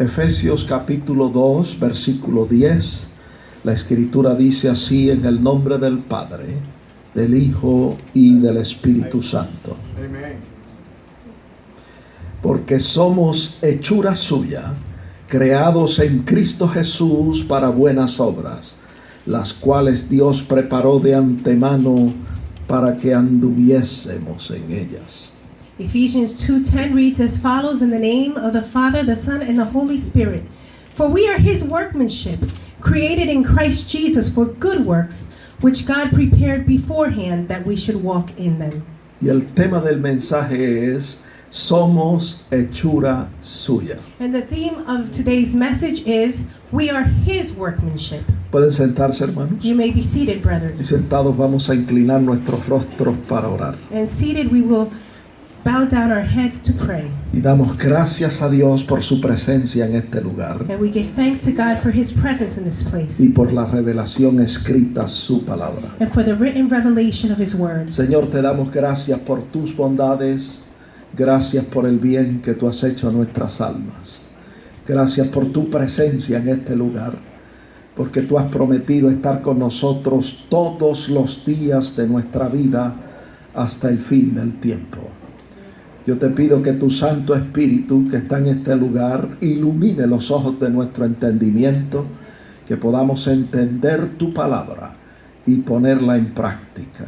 Efesios capítulo 2, versículo 10. La escritura dice así: en el nombre del Padre, del Hijo y del Espíritu Santo. Porque somos hechura suya, creados en Cristo Jesús para buenas obras, las cuales Dios preparó de antemano para que anduviésemos en ellas. Ephesians 2:10 reads as follows: in the name of the Father, the Son, and the Holy Spirit. For we are his workmanship, created in Christ Jesus for good works, which God prepared beforehand that we should walk in them. Y el tema del mensaje es: somos hechura suya. And the theme of today's message is: we are his workmanship. ¿Pueden sentarse, hermanos? You may be seated, brethren. Y sentados vamos a inclinar nuestros rostros para orar. And seated we will bow down our heads to pray. Y damos gracias a Dios por su presencia en este lugar And we give thanks to God for his presence in this place y por la revelación escrita su palabra. and for the written revelation of his word. Señor, te damos gracias por tus bondades, gracias por el bien que tú has hecho a nuestras almas. Gracias por tu presencia en este lugar, porque tú has prometido estar con nosotros todos los días de nuestra vida hasta el fin del tiempo. Yo te pido que tu Santo Espíritu que está en este lugar ilumine los ojos de nuestro entendimiento, que podamos entender tu palabra y ponerla en práctica.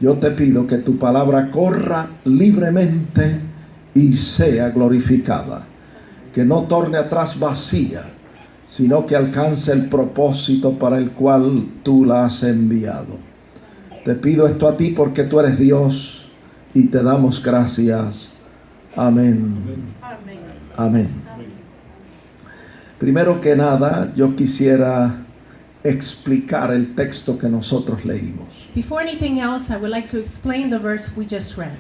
Yo te pido que tu palabra corra libremente y sea glorificada, que no torne atrás vacía, sino que alcance el propósito para el cual tú la has enviado. Te pido esto a ti porque tú eres Dios y te damos gracias. Amén. Amén. Primero que nada, yo quisiera explicar el texto que nosotros leímos. Before anything else, I would like to explain the verse we just read.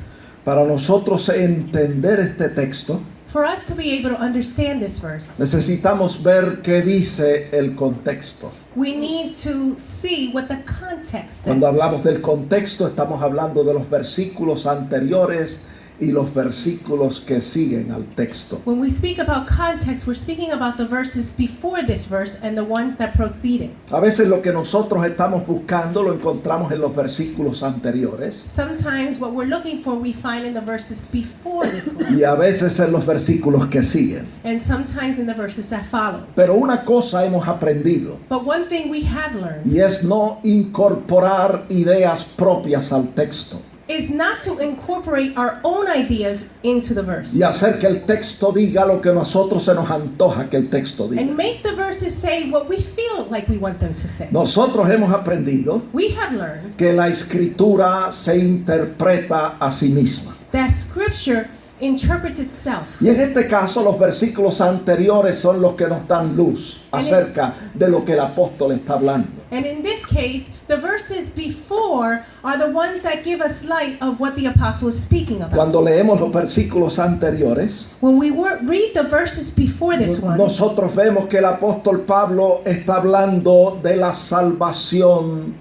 Para nosotros entender este texto, For us to be able to understand this verse, necesitamos ver qué dice el contexto. we need to see what the context says. Cuando hablamos del contexto, estamos hablando de los versículos anteriores y los versículos que siguen al texto. When we speak about context, we're speaking about the verses before this verse and the ones that precede it. A veces lo que nosotros estamos buscando lo encontramos en los versículos anteriores Sometimes what we're looking for we find in the verses before this one, y a veces en los versículos que siguen. and sometimes in the verses that follow. Pero una cosa hemos aprendido But one thing we have learned y es no incorporar ideas propias al texto is not to incorporate our own ideas into the verse y hacer que el texto diga lo que a nosotros se nos antoja que el texto diga. and make the verses say what we feel like we want them to say. Nosotros hemos aprendido We have learned que la escritura se interpreta a sí misma. that scripture interprets itself. Y en este caso los versículos anteriores son los que nos dan luz acerca de lo que el apóstol está hablando. And in this case, the verses before are the ones that give us light of what the apostle is speaking about. Cuando leemos los versículos anteriores, When we read the verses before this one, nosotros vemos que el apóstol Pablo está hablando de la salvación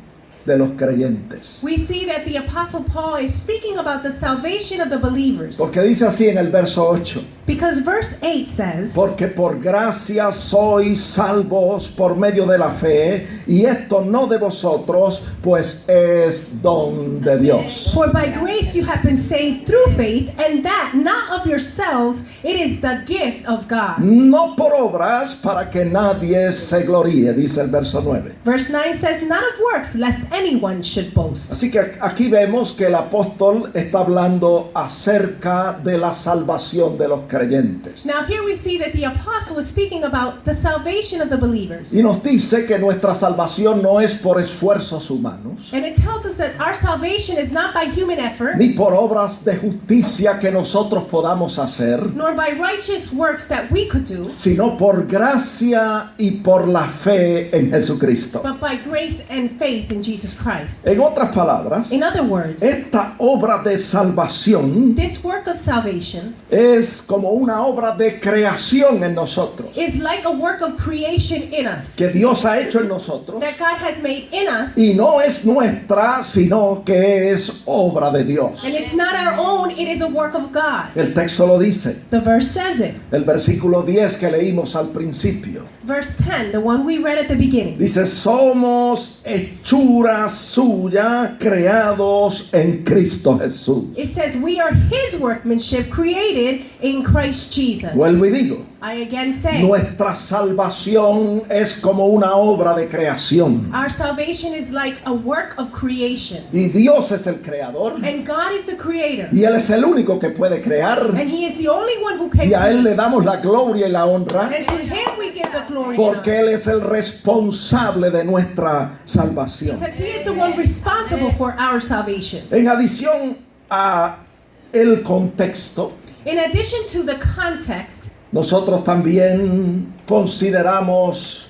de los creyentes. we see that the apostle Paul is speaking about the salvation of the believers. Porque dice así en el verso 8: Because verse 8 says, porque por gracia sois salvos por medio de la fe, y esto no de vosotros, pues es don de Dios. for by grace you have been saved through faith, and that not of yourselves, it is the gift of God. No por obras, para que nadie se gloríe, dice el verso 9. Verse 9 says, not of works, lest anyone should boast. Así que aquí vemos que el apóstol está hablando acerca de la salvación de los creyentes. Now here we see that the apostle is speaking about the salvation of the believers. Y nos dice que nuestra salvación no es por esfuerzos humanos, And it tells us that our salvation is not by human effort, ni por obras de justicia que nosotros podamos hacer, nor by righteous works that we could do, sino por gracia y por la fe en Jesucristo. but by grace and faith in Jesus Christ. En otras palabras, In other words, esta obra de salvación this work of salvation es como una obra de creación en nosotros, is like a work of creation in us, que Dios ha hecho en nosotros, that God has made in us, y no es nuestra, sino que es obra de Dios. and it's not our own, it is a work of God. El texto lo dice. The verse says it. El versículo 10 que leímos al principio. Verse 10, the one we read at the beginning. Dice, somos hechura suya, creados en Cristo Jesús. It says we are his workmanship created in Christ Jesus. Vuelvo y digo, I again say, nuestra salvación es como una obra de creación. our salvation is like a work of creation. Y Dios es el creador. And God is the creator. Y Él es el único que puede crear. And he is the only one who can Y a Él create. le damos la gloria y la honra. And to him we give the glory and Porque honor. Él es el responsable de nuestra salvación. Because he is the one responsible for our salvation. En adición a el contexto, In addition to the context, nosotros también consideramos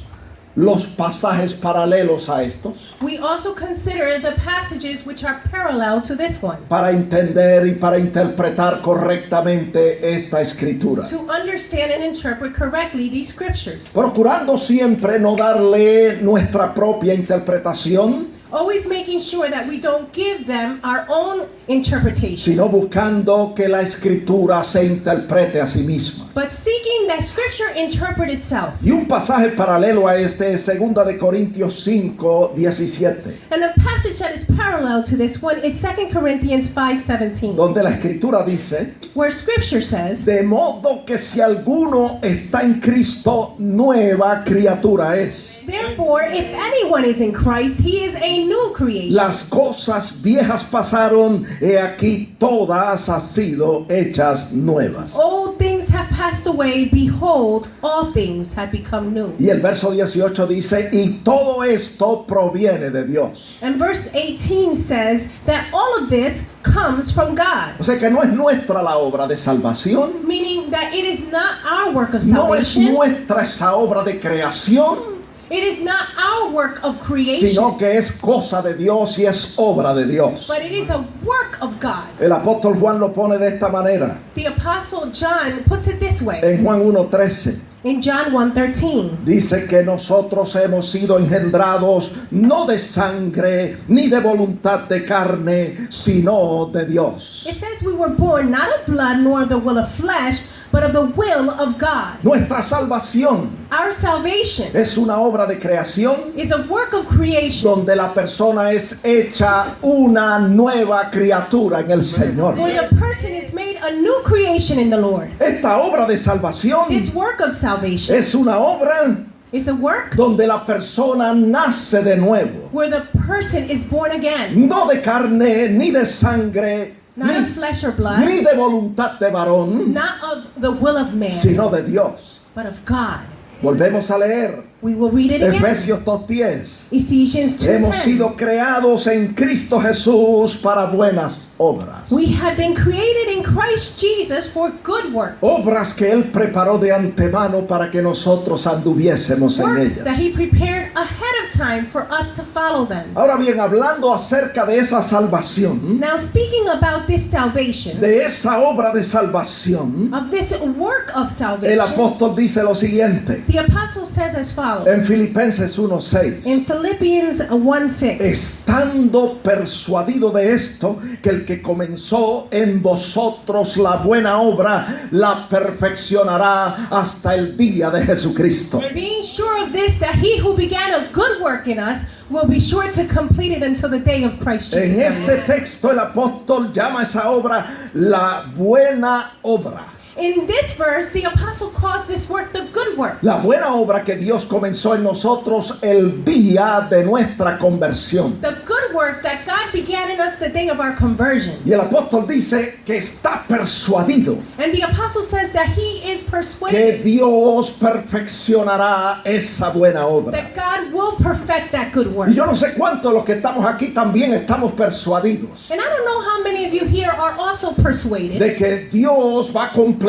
los pasajes paralelos a estos we also consider the passages which are parallel to this one. para entender y para interpretar correctamente esta escritura. To understand and interpret correctly these scriptures. Procurando siempre no darle nuestra propia interpretación, Always making sure that we don't give them our own interpretation. sino buscando que la escritura se interprete a sí misma. But seeking that scripture interpret itself. Y un pasaje paralelo a este es 2 de Corintios 5, 17, And a passage that is parallel to this one is 2 Corinthians 5:17, donde la escritura dice, where scripture says, de modo que si alguno está en Cristo, nueva criatura es. therefore, if anyone is in Christ, he is a new creation. Las cosas viejas pasaron, he aquí todas han sido hechas nuevas. Old things have passed away, behold, all things have become new. Y el verso 18 dice, y todo esto proviene de Dios. And verse 18 says that all of this comes from God. O sea que no es nuestra la obra de salvación, Meaning that it is not our work of no es salvation. nuestra esa obra de creación, It is not our work of creation. sino que es cosa de Dios y es obra de Dios. But it is a work of God. El apóstol Juan lo pone de esta manera, The apostle John puts it this way. en Juan 1:13. In John 1:13, Dice que nosotros hemos sido engendrados no de sangre ni de voluntad de carne, sino de Dios. it says we were born not of blood nor the will of flesh, but of the will of God. Nuestra salvación Our salvation es una obra de creación is a work of creation donde la persona es hecha una nueva criatura en el Señor. where the person is made a new creation in the Lord. Esta obra de salvación This work of salvation es una obra is a work donde la persona nace de nuevo, where the person is born again, no de carne ni de sangre not of ni, flesh or blood, ni de voluntad de varón, not of the will of man, sino de Dios. but of God. Volvemos a leer We will read it again. Efesios 2:10. Ephesians Hemos 2:10. sido creados en Cristo Jesús para buenas obras. We have been created in Christ Jesus for good work. Obras que Él preparó de antemano para que nosotros anduviésemos en Works that ellas. He prepared ahead of time for us to follow them. Ahora bien, hablando acerca de esa salvación, Now, speaking about this salvation, de esa obra de salvación, of this work of el salvation, apóstol dice lo siguiente the apostle says as follows. en Filipenses 1:6. In Philippians 1:6, Estando persuadido de esto, que el que comenzó en vosotros la buena obra, la perfeccionará hasta el día de Jesucristo. being sure of this, that he who began a good work in us will be sure to complete it until the day of Christ En Jesus. este texto el apóstol llama esa obra la buena obra. In this verse, the apostle calls this work the good work. La buena obra que Dios comenzó en nosotros el día de nuestra conversión. The good work that God began in us the day of our conversion. Y el apóstol dice que está persuadido And the apostle says that he is que persuaded Dios perfeccionará esa buena obra. that God will perfect that good work. Y yo no sé cuántos de los que estamos aquí también estamos persuadidos And I don't know how many of you here are also persuaded de que Dios va a completar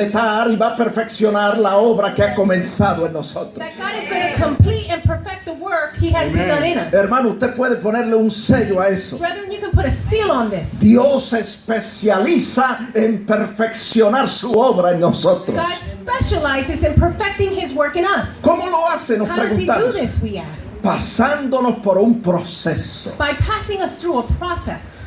y va a perfeccionar la obra que ha comenzado en nosotros. that God is going to complete and perfect the work he has begun in us. Hermano, usted puede ponerle un sello a eso. Brethren, you can put a seal on this. Dios se especializa en perfeccionar su obra en nosotros. God specializes in perfecting his work in us. ¿Cómo lo hace? Nos How does he do preguntamos. this, we ask? Pasándonos por un proceso. By passing us through a process.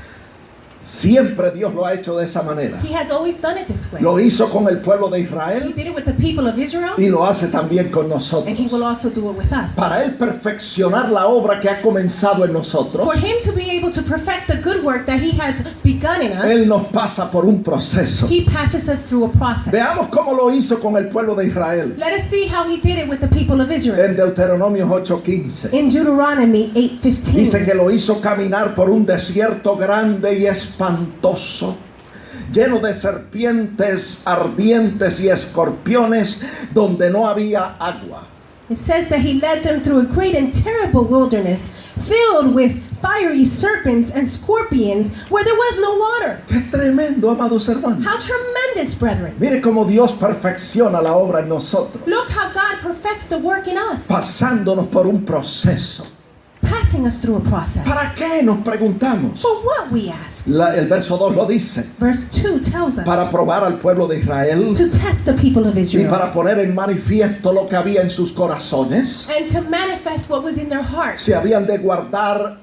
Siempre Dios lo ha hecho de esa manera. He has always done it this way. Lo hizo con el pueblo de He Israel did it with the people of Israel, y lo hace también con nosotros. and He will also do it with us. Para Él perfeccionar la obra que ha comenzado en nosotros, For Him to be able to perfect the good work that He has begun in us, Él nos pasa por un proceso. He passes us through a process. Veamos cómo lo hizo con el pueblo de Israel. Let us see how He did it with the people of Israel. En Deuteronomio 8:15 In Deuteronomy dice 8:15, que lo hizo caminar por un desierto grande y espantoso, lleno de serpientes ardientes y escorpiones, donde no había agua. it says that He led them through a great and terrible wilderness, filled with fiery serpents and scorpions, where there was no water. ¡Qué tremendo, amados hermanos! How tremendous, brethren! Mire cómo Dios perfecciona la obra en nosotros, Look how God perfects the work in us, pasándonos por un proceso. passing us through a process. ¿Para qué? Nos preguntamos. For what, we ask? El verso 2 lo dice: Verse 2 tells us para probar al pueblo de Israel to test the people of y Israel para poner en manifiesto lo que había en sus corazones, and to manifest what was in their hearts, si habían de guardar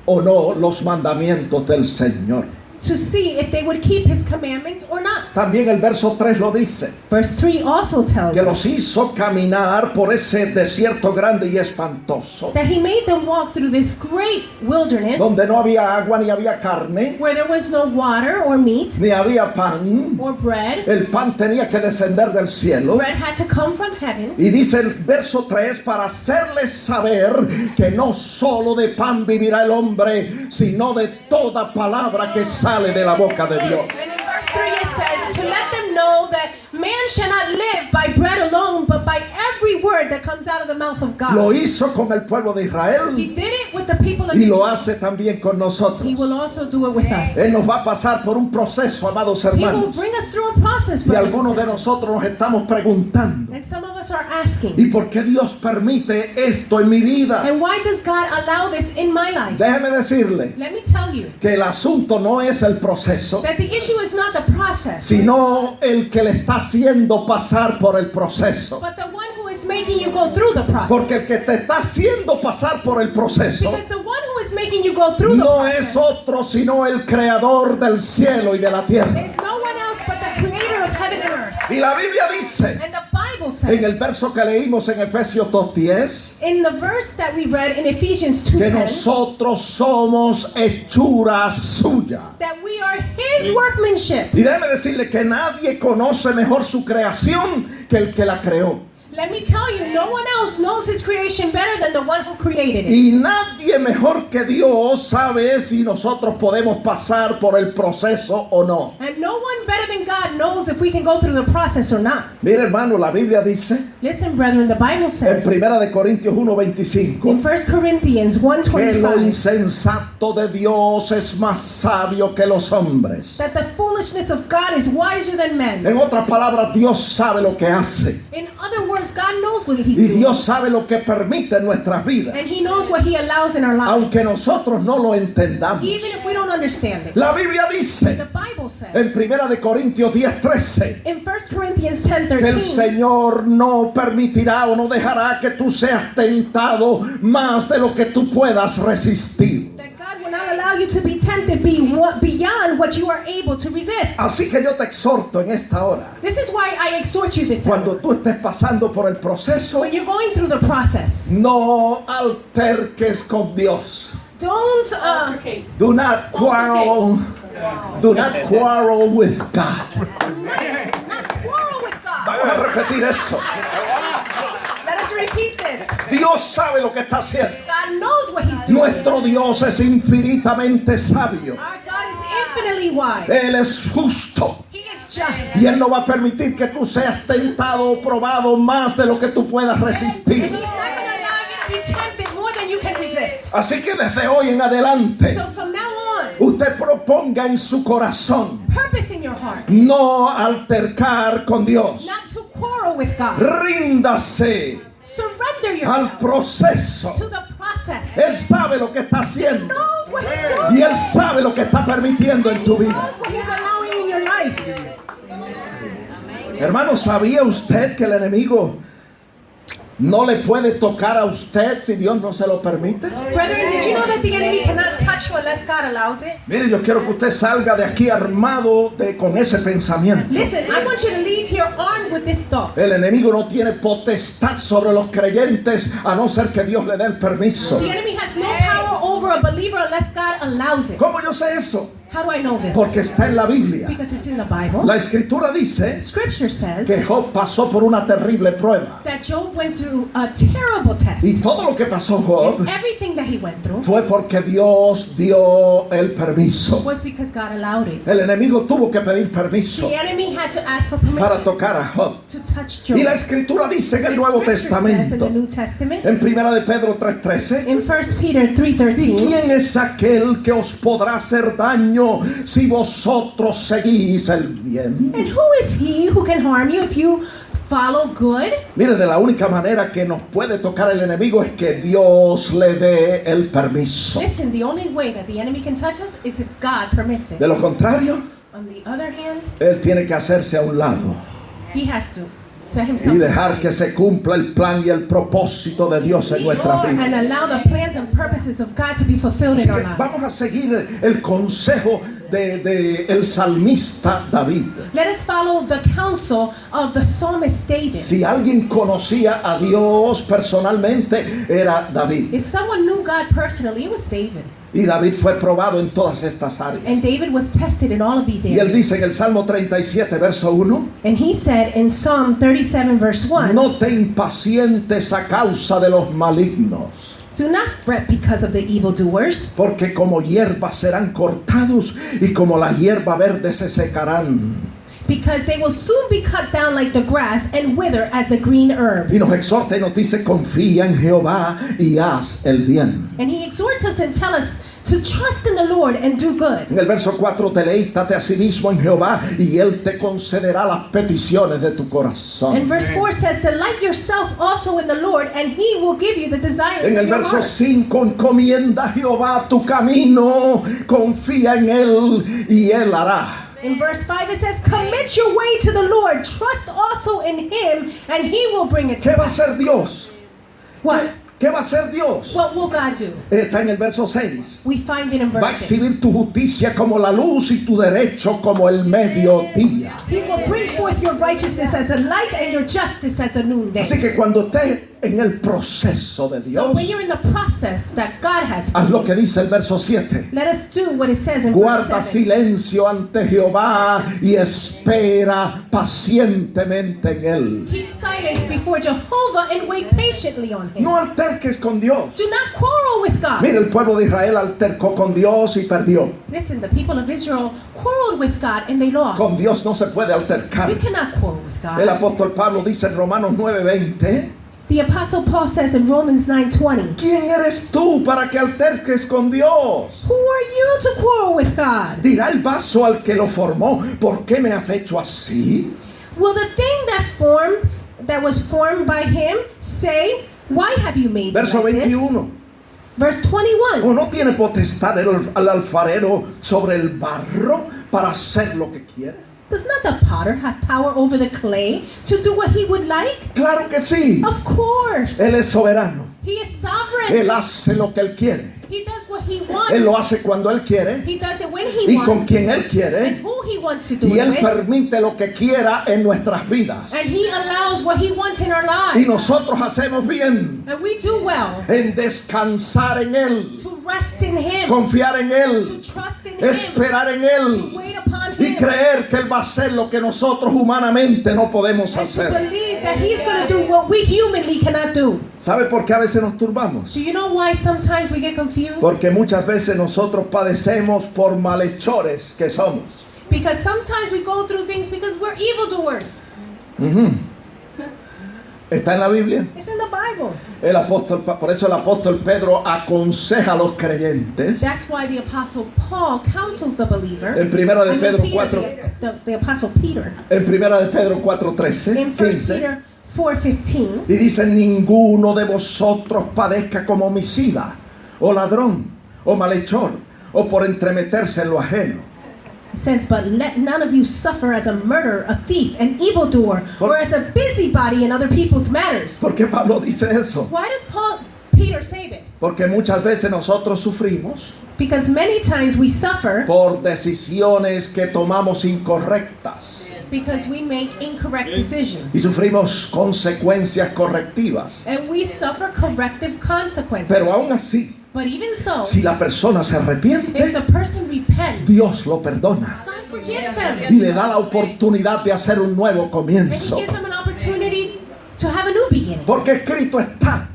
o no los mandamientos del Señor. to see if they would keep His commandments or not. También el verso 3 lo dice, Verse 3 also tells que los us hizo caminar por ese desierto grande y espantoso, that He made them walk through this great wilderness donde no había agua ni había carne, where there was no water or meat ni había pan. or bread. El pan tenía que descender del cielo. Bread had to come from heaven. Y dice el verso 3, para hacerles saber que no solo de pan vivirá el hombre, sino de toda palabra que sale de la boca de Dios. And in verse 3 it says, to let them know that man shall not live by bread alone, but by every word that comes out of the mouth of God. Lo hizo con el pueblo de He Israel did it with the people of y lo Israel. hace también con nosotros. He will also do it with us. Él nos va a pasar por un proceso, amados He will hermanos. bring us through a process, Y brothers and algunos de sisters. nosotros nos estamos preguntando, And some of us are asking, ¿y por qué Dios permite esto en mi vida? and why does God allow this in my life? Déjeme decirle Let me tell you que el asunto no es el proceso, that the issue is not the process, sino el que le está haciendo pasar por el proceso. but the one who is making you go through the process. Porque el que te está haciendo pasar por el proceso Because the one who is making you go through the no process es otro sino el creador del cielo y de la tierra. is no one else but the creator of heaven and earth. Y la Biblia dice And the Bible en says, el verso que leímos en Efesios 2:10 in the verse that we read in Ephesians que 2:10, nosotros somos hechura suya. that we are His workmanship. Y déjeme decirle que nadie conoce mejor su creación que el que la creó. Let me tell you, no one else knows His creation better than the one who created it. Y nadie mejor que Dios sabe si nosotros podemos pasar por el proceso o no. And no one better than God knows if we can go through the process or not. Mire, hermano, la Biblia dice Listen, brethren, the Bible en says Primera de Corintios 1:25 in 1 Corinthians que lo 1:25 insensato de Dios es más sabio que los hombres. that the foolishness of God is wiser than men. En otras palabras, Dios sabe lo que hace In other words, God knows what He's y doing. Dios sabe lo que permite en nuestras vidas, And He knows what He allows in our lives, aunque nosotros no lo entendamos. even if we don't understand it. La Biblia dice The Bible says en Primera de Corintios 10:13 in 1 Corinthians que el 10:13 Señor no permitirá o no dejará que tú seas tentado más de lo que tú puedas resistir. that God will not allow you to be tempted beyond what you are able to resist. Así que yo te exhorto en esta hora, This is why I exhort you this cuando hour. tú estés pasando por el proceso, When you're going through the process, no alterques con Dios. don't Do not quarrel. Do not quarrel with God. not quarrel with God. Vamos a repetir eso. Let us repeat this. Dios sabe lo que está haciendo. God knows what He's doing. Nuestro Dios es infinitamente sabio. Our God is infinitely wise. Él es justo. He is just. Y Él no va a permitir que tú seas tentado o probado más de lo que tú puedas And resistir. He's not going to allow you to be tempted more than you can resist. Así que desde hoy en adelante, So from now on, usted proponga en su corazón purpose in your heart, no altercar con Dios. not to quarrel with God. Ríndase Surrender al yourself proceso. to the process. Él sabe lo que está He haciendo knows what He's doing. y Él sabe lo que está permitiendo en tu He vida. knows what He's allowing in your life. Hermano, ¿sabía usted que el enemigo no le puede tocar a usted si Dios no se lo permite? Brethren, did you know that the enemy cannot touch touch you unless God allows it. Mire, yo quiero que usted salga de aquí armado con ese pensamiento. Listen, I want you to leave here armed with this thought. El enemigo no tiene potestad sobre los creyentes a no ser que Dios le dé el permiso. The enemy has no power over a believer unless God allows it. ¿Cómo yo sé eso? How do I know this? Porque está en la Biblia. Because it's in the Bible. La Escritura dice Scripture says que Job pasó por una terrible prueba. that Job went through a terrible test. Y todo lo que pasó Job And everything that he went through fue porque Dios dio el permiso. was because God allowed it. El enemigo tuvo que pedir permiso The enemy had to ask for para permission tocar a Job. to touch Job. Y la Escritura dice en el Nuevo Scripture says in Testamento, the New Testament, en 1 de Pedro 3:13, in 1 Peter ¿y 3:13, quién es aquel que os podrá hacer daño si vosotros seguís el bien? and who is he who can harm you if you follow good? Mire, de la única manera que nos puede tocar el enemigo es que Dios le dé el permiso. Listen, the only way that the enemy can touch us is if God permits it. De lo contrario, On the other hand, él tiene que hacerse a un lado he has to set himself y dejar que se cumpla el plan y el propósito de Dios en nuestras and vidas. allow the plans and purposes of God to be fulfilled Así in our que vamos a lives. seguir el consejo de el salmista David. Let us follow the counsel of the psalmist David. Si alguien conocía a Dios personalmente, era David. If someone knew God personally, it was David. Y David fue probado en todas estas áreas. And David was tested in all of these Y él areas. dice en el Salmo 37, verso 1, And he said in Psalm 37 verse 1, no te impacientes a causa de los malignos, do not fret because of the evildoers, porque como hierba serán cortados y como la hierba verde se secarán. because they will soon be cut down like the grass and wither as the green herb. Y nos exhorta y nos dice, confía en Jehová y haz el bien. And he exhorts us and tells us to trust in the Lord and do good. En el verso 4, deleítate a sí mismo en Jehová y Él te concederá las peticiones de tu And corazón. verse 4 says, delight yourself also in the Lord, and he will give you the desires En of el your verso heart. 5, encomienda a Jehová tu camino, confía en Él y Él hará. In verse 5 it says, commit your way to the Lord, trust also in him, and he will bring it to ¿Qué va a pass. hacer Dios? What? ¿Qué va a hacer Dios? What will God do? Está en el verso 6. We find it in Va a verse 6. exhibir tu justicia como la luz y tu derecho como el mediodía. He will bring forth your righteousness as the light and your justice as the noonday. Así que cuando estés en el proceso de So Dios, when you're in the process that God has for haz you, lo que dice el verso 7. let us do what it says in verse Guarda 7. silencio ante Jehová y espera pacientemente en Él. Keep silence before Jehovah and wait patiently on him. No alterques con Dios. Do not quarrel with God. Mira, el pueblo de Israel altercó con Dios y perdió. Listen, the people of Israel quarreled with God and they lost. Con Dios no se puede altercar. You cannot quarrel with El God. apóstol Pablo dice en Romanos 9:20, The apostle Paul says in Romans 9:20, ¿quién eres tú para que alterques con Dios? who are you to quarrel with God? Dirá el vaso al que lo formó, ¿por qué me has hecho así? Will the thing that was formed by him say, why have you made me Verso like this? 21. Verse 21. ¿O no tiene potestad el alfarero sobre el barro para hacer lo que quiere? Does not the potter have power over the clay to do what he would like? Claro que sí. Of course. Él es soberano. He is sovereign. Él hace lo que Él quiere. He does what he wants. Él lo hace cuando Él quiere He does it when he y con wants. quien Él And quiere. who he wants to do Y it Él with. permite lo que quiera en nuestras vidas. And he allows what he wants in our Y lives. nosotros hacemos bien And we do well en descansar en Él, to rest in him, confiar en to Él, trust in him, esperar en to Él wait upon y him, creer que Él va a hacer lo que nosotros humanamente no podemos and to hacer. believe that he's going to do what we humanly cannot do. ¿Sabe por qué a veces nos turbamos? Do you know why sometimes we get confused? Porque muchas veces nosotros padecemos por malhechores que somos. Because sometimes we go through things because we're evildoers. Está en la Biblia. It's in the Bible. Por eso el apóstol Pedro aconseja a los creyentes. That's why the apostle Paul counsels the believer. En primera de I mean, Pedro Peter, 4. the apostle Peter. En primera de Pedro 4:13, In 1 15, Peter 4:15. y dice, ninguno de vosotros padezca como homicida, o ladrón, o malhechor, o por entremeterse en lo ajeno. It says, but let none of you suffer as a murderer, a thief, an evildoer, or as a busybody in other people's matters. ¿Por qué Pablo dice eso? Why does Peter say this? Porque muchas veces nosotros sufrimos Because many times we suffer por decisiones que tomamos incorrectas because we make incorrect decisions. y sufrimos consecuencias correctivas. And we suffer corrective consequences. Pero aún así, But even so, si la persona se if arrepiente, the person repents, Dios lo perdona God forgives them. y le da la oportunidad de hacer un nuevo And He comienzo. gives them an opportunity to have a new beginning. Porque escrito está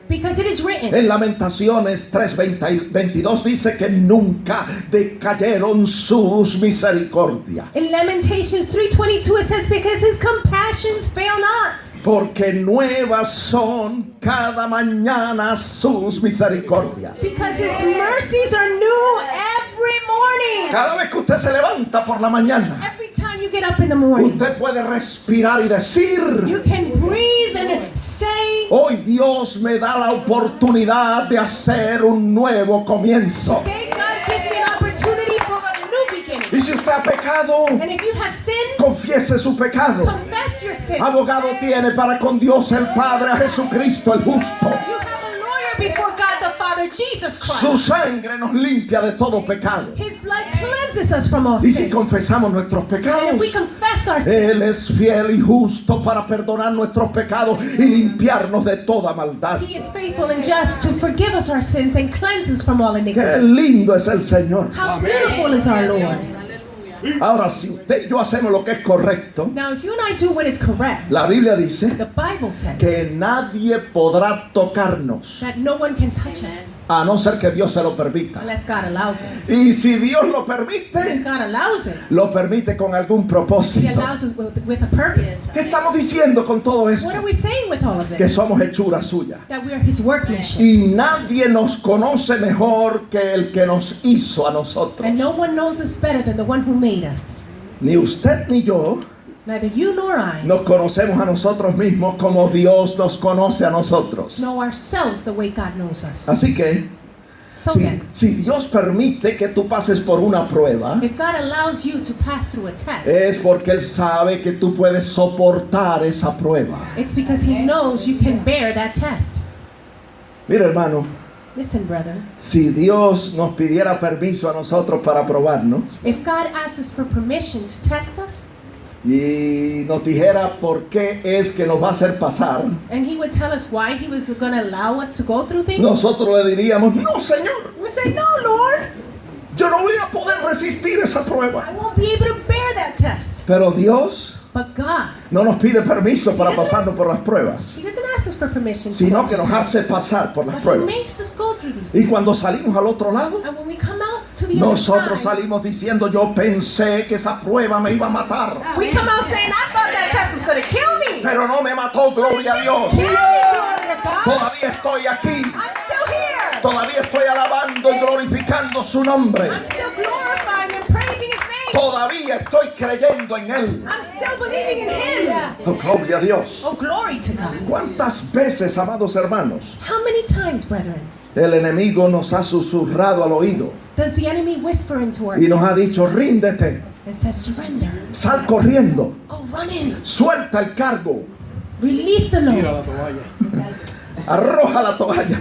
Because it is written. en Lamentaciones 3:22 dice que nunca decayeron sus misericordias. In Lamentations 3:22 it says, because His compassions fail not. Porque nuevas son cada mañana sus misericordias. Because His mercies are new every morning. Cada vez que usted se levanta por la mañana, Every time you get up in the morning, usted puede respirar y decir: you can breathe and say, hoy Dios me da la oportunidad de hacer un nuevo comienzo. "Today God gives me an opportunity for a new beginning." Y si usted ha pecado, And if you have sinned, confiese su pecado. confess your sin. Abogado tiene para con Dios el Padre, a Jesucristo el justo. You have a lawyer before God the Father, Jesus Su Christ. sangre nos limpia de todo pecado. His blood cleanses us from all Y si sin. confesamos nuestros And pecados, if we confess our sin, Él es fiel y justo para perdonar nuestros pecados y limpiarnos de toda maldad. He is faithful and just to forgive us our sins and cleanse us from all Qué iniquity. lindo es el Señor. How beautiful is our Lord. Ahora, si usted y yo hacemos lo que es correcto, Now, if you and I do what is correct, la Biblia dice the Bible says que nadie podrá tocarnos that no one can touch us a no ser que Dios se lo permita. unless God allows it. Y si Dios lo If permite, God allows it, lo permite con algún He propósito. allows it with a purpose. ¿Qué estamos diciendo con todo esto? What are we saying with all of Que this? somos hechura suya. That we are His workmanship. Y nadie nos conoce mejor que el que nos hizo a nosotros. And no one knows us better than the one who made us. Ni usted ni yo Neither you nor I nos conocemos a nosotros mismos como Dios nos conoce a nosotros. know ourselves the way God knows us. Así que, So si, then, si Dios permite que tú pases por una prueba, if God allows you to pass through a test, es porque Él sabe que tú puedes soportar esa prueba. it's because He knows you can bear that test. Mira, hermano, Listen, brother. si Dios nos pidiera permiso a nosotros para probarnos If God asks us for permission to test us, y nos dijera por qué es que nos va a hacer pasar, and He would tell us why He was going to allow us to go through things, nosotros le diríamos: no, Señor, we would say, "No, Lord, yo no voy a poder resistir esa prueba. I won't be able to bear that test." Pero Dios But God, no nos pide permiso para pasarnos por las pruebas, He doesn't ask us for permission to sino go que through nos tests, hace pasar por las but He pruebas. makes us go through these Y things. cuando salimos al otro lado, And when we come out to the other nosotros side, salimos diciendo: yo pensé que esa prueba me iba a matar, we come out saying, "I thought that test was going to kill me." pero no me mató, gloria a Dios. Kill me, glory to God. Todavía estoy aquí, I'm still here. todavía estoy alabando y glorificando su nombre, I'm still glorifying and praising His name. todavía estoy creyendo en Él. I'm still believing in Him. Oh, gloria a Dios. Oh, glory to God. ¿Cuántas veces, amados hermanos, How many times, brethren, el enemigo nos ha susurrado al oído does the enemy whisper into our y ear nos ha dicho: ríndete, and says, "Surrender, sal corriendo, go run in, suelta el cargo, release the load, arroja la toalla?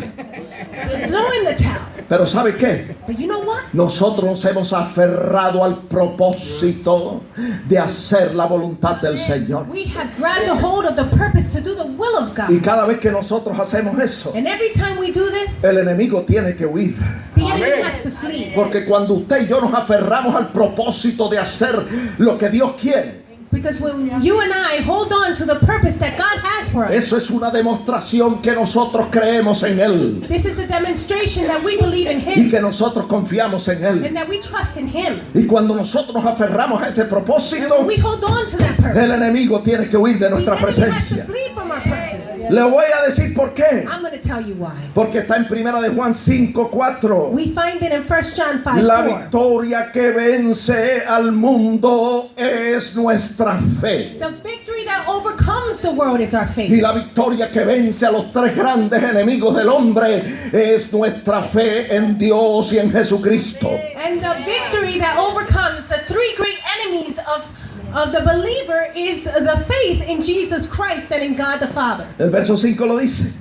throw in the towel." Pero ¿sabe qué? But you know what? Nosotros nos hemos aferrado al propósito de hacer la voluntad del Señor. We have grabbed a hold of the purpose to do the will of Y God. cada vez que nosotros hacemos eso, And every time we do this, el enemigo tiene que huir. the enemy has to flee. Porque cuando usted y yo nos aferramos al propósito de hacer lo que Dios quiere, Because when you and I hold on to the purpose that God has for us, eso es una demostración que nosotros creemos en Él this is a demonstration that we believe in y Him que nosotros confiamos en Él. and that we trust in Him. Y cuando nosotros nos aferramos a ese And propósito, when we hold on to that purpose, el enemigo tiene que huir de the nuestra enemy has to presencia. flee from our presence. Le voy a decir por qué. I'm going to tell you why. Porque está en Primera de Juan 5:4. We find it in 1 John 5:4. La victoria que vence al mundo es nuestra fe. The victory that overcomes the world is our Y faith. la victoria que vence a los tres grandes enemigos del hombre es nuestra fe en Dios y en Jesucristo. And the victory that overcomes the three great enemies of the believer is the faith in Jesus Christ and in God the Father. El verso 5 lo dice.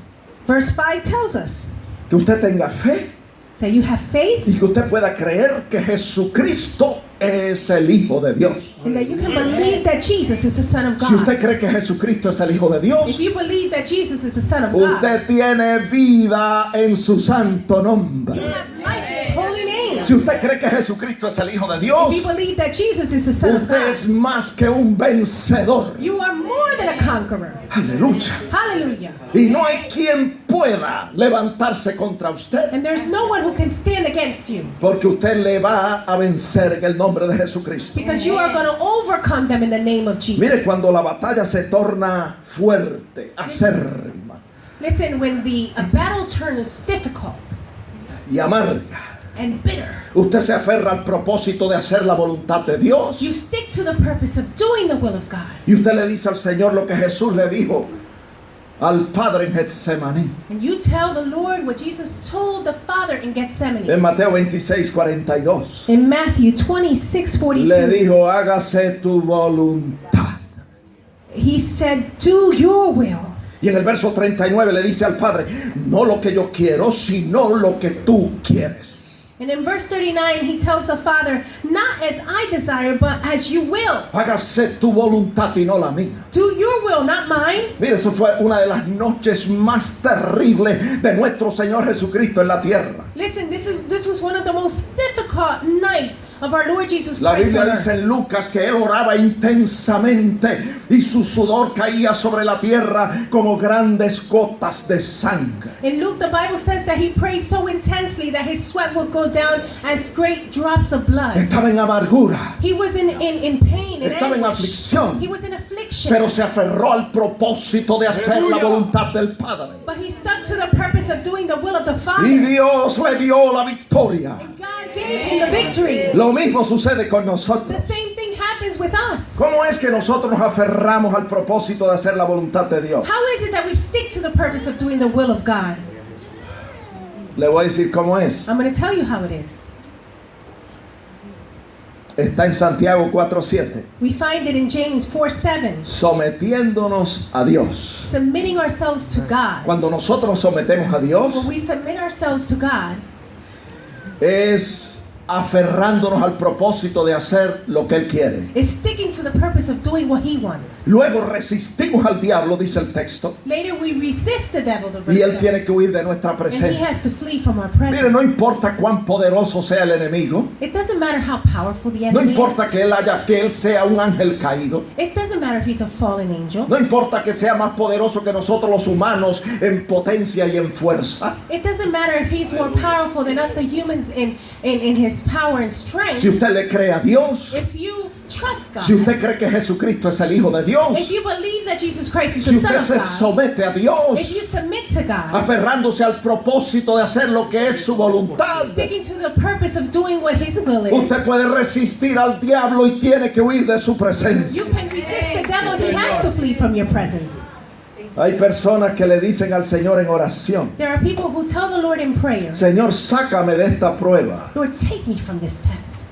Verse 5 tells us, que usted tenga fe that you have faith, y que usted pueda creer que Jesucristo es el Hijo de Dios. and that you can believe that Jesus is the Son of Si God. usted cree que Jesucristo es el Hijo de Dios, If you believe that Jesus is the Son of God, usted tiene vida en su santo you nombre. have life in His holy name. Si usted cree que Jesucristo es el Hijo de Dios, If you believe that Jesus is the Son of usted God, es más que un vencedor. you are more than a conqueror. Aleluya. Hallelujah. Y no hay quien pueda levantarse contra usted, And there's no one who can stand against you, porque usted le va a vencer en el nombre de Jesucristo. because you are going to overcome them in the name of Jesus. Mire, cuando la batalla se torna fuerte, acérrima Listen, when the battle turns difficult y amarga, and bitter, usted se aferra al propósito de hacer la voluntad de Dios. you stick to the purpose of doing the will of God. Y usted le dice al Señor lo que Jesús le dijo al Padre en Getsemaní. And you tell the Lord what Jesus told the Father in Gethsemane. En Mateo 26:42 In Matthew le 26:42, dijo, hágase tu voluntad. He said, do your will. Y en el verso 39 le dice al Padre, no lo que yo quiero, sino lo que tú quieres. And in verse 39, He tells the Father, not as I desire, but as you will. Hágase tu voluntad y no la mía. Do your will, not mine. Mire, eso fue una de las noches más terribles de nuestro Señor Jesucristo en la tierra. Listen, this was one of the most difficult nights of our Lord Jesus La Christ Biblia on dice earth. en Lucas que él oraba intensamente y su sudor caía sobre la tierra como grandes gotas de sangre. In Luke, the Bible says that he prayed so intensely that his sweat would go down as great drops of blood. Estaba en amargura, He was in pain, in estaba en anguish. aflicción, He was in affliction. pero se aferró al propósito de hacer la voluntad del Padre. But he stuck to the purpose of doing the will of the Father. Y Dios le dio la victoria. And God gave him the victory. Lo mismo sucede con The nosotros. same thing happens with us. ¿Cómo es que nosotros nos aferramos al propósito de hacer la voluntad de Dios? How is it that we stick to the purpose of doing the will of God? Le voy a decir cómo es. I'm going to tell you how it is. Está en Santiago 4:7. We find it in James 4:7. Sometiéndonos a Dios. Submitting ourselves to God. Cuando nosotros nos sometemos a Dios, When we submit ourselves to God, es aferrándonos al propósito de hacer lo que Él quiere. it's sticking to the purpose of doing what He wants. Luego resistimos al diablo, dice el texto, Later we resist the devil, the y verse Él tiene says, que huir de nuestra and he presencia. has to flee from our Mire, presence. no importa cuán poderoso sea el enemigo, It doesn't matter how powerful the no enemy importa is. que él sea un ángel caído, It doesn't matter if he's a fallen angel. no importa que sea más poderoso que nosotros los humanos en potencia y en fuerza. It doesn't matter if he's more powerful than us, the humans, in his power and strength. Si usted le cree a Dios, If you trust God, si usted cree que Jesucristo es el Hijo de Dios, if you believe that Jesus Christ is si the Son usted of se God, somete a if Dios, you submit to God, aferrándose al propósito de hacer lo que es su voluntad, sticking to the purpose of doing what His will is, usted puede resistir al diablo y tiene que huir de su you presencia. can resist the devil and he has to flee from your presence. Hay personas que le dicen al Señor en oración, There are people who tell the Lord in prayer, Señor, sácame de esta prueba. Lord, take me from this test.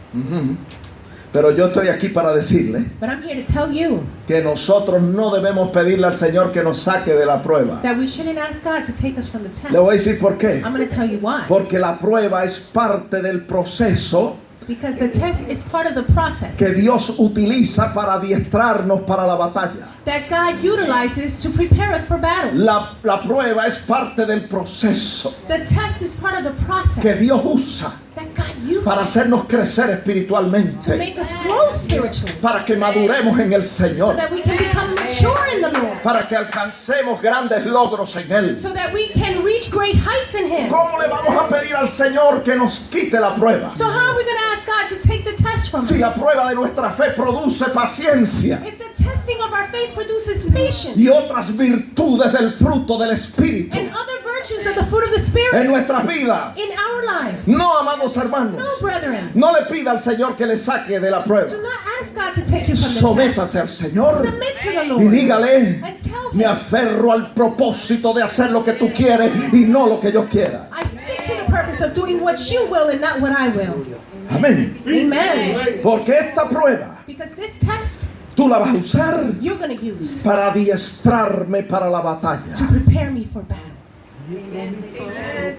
Pero yo estoy aquí para decirle But I'm here to tell you que nosotros no debemos pedirle al Señor que nos saque de la prueba. that we shouldn't ask God to take us from the test. Le voy a decir por qué. I'm going to tell you why. Porque la prueba es parte del proceso Because the test is part of the process que Dios utiliza para adiestrarnos para la batalla. that God utilizes to prepare us for battle. La prueba es parte del proceso The test is part of the que process Dios usa that God uses para hacernos crecer to espiritualmente, make us grow spiritually, para que maduremos en el so Señor, that we can become mature in the Lord, para que alcancemos grandes logros en Él. so that we can reach great heights in Him. ¿Cómo le vamos a pedir al Señor que nos quite la prueba? So how are we going to ask God to take the test from us? Si la prueba de nuestra fe produce paciencia If the testing of our faith produces patience y otras virtudes del fruto del Espíritu and other virtues of the fruit of the Spirit en nuestras vidas. in our lives, No, amados hermanos, no, brethren, no le pida al Señor que le saque de la prueba. do not ask God to take you from the test. Sométase al Señor Submit to the y Lord dígale, and tell me Him, aferro al propósito de hacer lo que tú quieres y no lo que yo quiera. I stick to the purpose of doing what you will and not what I will. Amén. Amen. Porque esta prueba Because this test tú la vas a usar you're going to use para adiestrarme para la batalla. to prepare me for battle.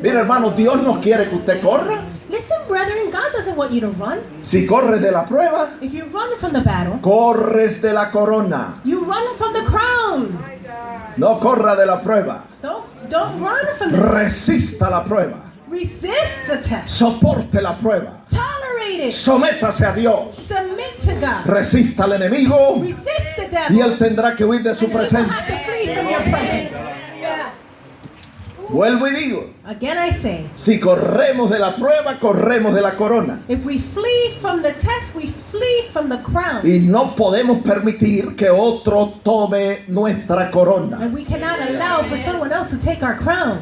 Mira, hermano, Dios no quiere que usted corra. Listen, brethren, God doesn't want you to run. Si corres de la prueba, If you run from the battle, corres de la corona. you run from the crown. No corra de la prueba. Don't run from the test. Resista la prueba. Resist the test. Soporte la prueba. Tolerate it. Sométase a Dios. Submit to God. Resista al enemigo Resist the y devil. él tendrá que huir de su And you will have presencia. to flee from your presence. Vuelvo y digo, Again I say, si corremos de la prueba, corremos de la corona. if we flee from the test, we flee from the crown. Y no podemos permitir que otro tome nuestra corona. And we cannot allow for someone else to take our crown.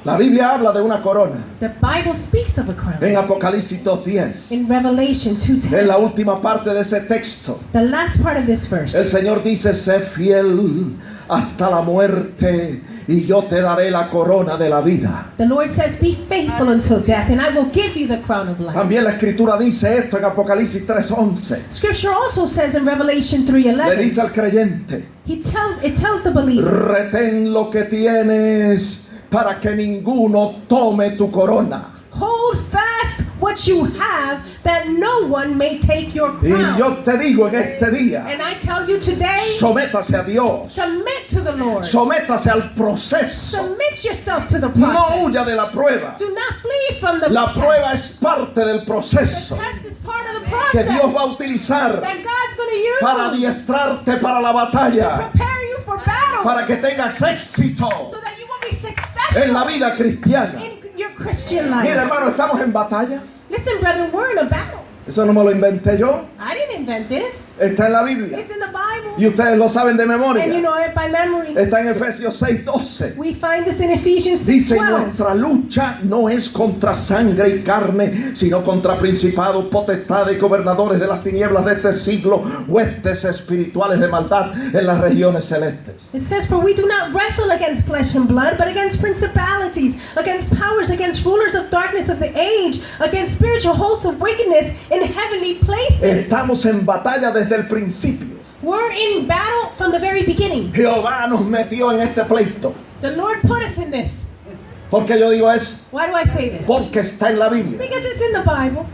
La Biblia habla de una corona. The Bible speaks of a crown. En Apocalipsis 2:10. In Revelation En 2:10, la última parte de ese texto, the last part of this el verse, Señor dice, sé fiel hasta la muerte y yo te daré la corona de la vida. the Lord says, be faithful until death, and I will give you the crown of life. También la Escritura dice esto en Apocalipsis 3:11. Scripture also says in Revelation Le 3:11, dice al creyente, it tells the believer, retén lo que tienes para que ninguno tome tu corona. hold fast what you have, that no one may take your Y crown. yo te digo en este día, And I tell you today, sométase a Dios, submit to the Lord. sométase al proceso, Submit yourself to the no process. huya de la prueba. Do not flee from the La test. prueba es parte del The proceso test is part of the que process Dios va a utilizar that God's going to use para adiestrarte para la batalla, prepare you for battle, para que tengas éxito so that you will be successful en la vida cristiana. in your Christian life. Mira, hermano, estamos en batalla. Listen, brethren, we're in a battle. Eso no me lo inventé yo, I didn't invent this. está en la Biblia It's in the Bible. y ustedes lo saben de And you memoria. know it by memory. Está en Efesios 6:12. We find this in Ephesians Dice, 6:12. nuestra lucha no es contra sangre y carne, sino contra principados, potestades, gobernadores de las tinieblas de este siglo, huestes espirituales de maldad en las regiones celestes. It says, for we do not wrestle against flesh and blood, but against principalities, against powers, against rulers of darkness of the age, against spiritual hosts of wickedness in heavenly places. Estamos en batalla desde el principio. We're in battle from the very beginning. Jehová nos metió en este pleito. The Lord put us in this. ¿Por qué yo digo eso? Why do I say this? Porque está en la Biblia. Because it's in the Bible.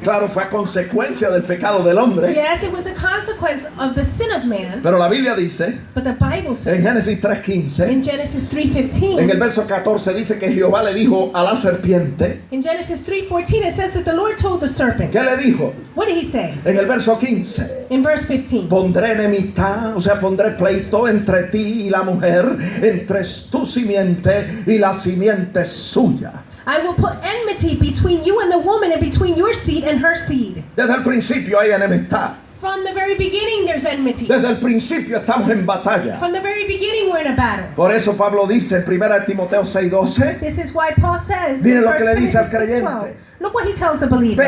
Claro, fue a consecuencia del pecado del hombre. Yes, it was a consequence of the sin of man. Pero la Biblia dice, But the Bible en says Génesis 3:15, in Genesis en el 3:15, verso 14 dice que Jehová le dijo a la serpiente, in Genesis 3:14 it says that the Lord told the serpent. ¿qué le dijo? What did he say? En el verso 15, In verse 15. pondré enemistad, o sea, pondré pleito entre ti y la mujer, entre tu simiente y la simiente suya. I will put enmity between you and the woman, and between your seed and her seed. Desde el principio hay enemistad. From the very beginning there's enmity. Desde el principio estamos en batalla. From the very beginning we're in a battle. Por eso Pablo dice en 1 Timoteo 6:12, This is why Paul says, Miren in lo que le 1 dice al Timothy 6:12, creyente. look what he tells the believer.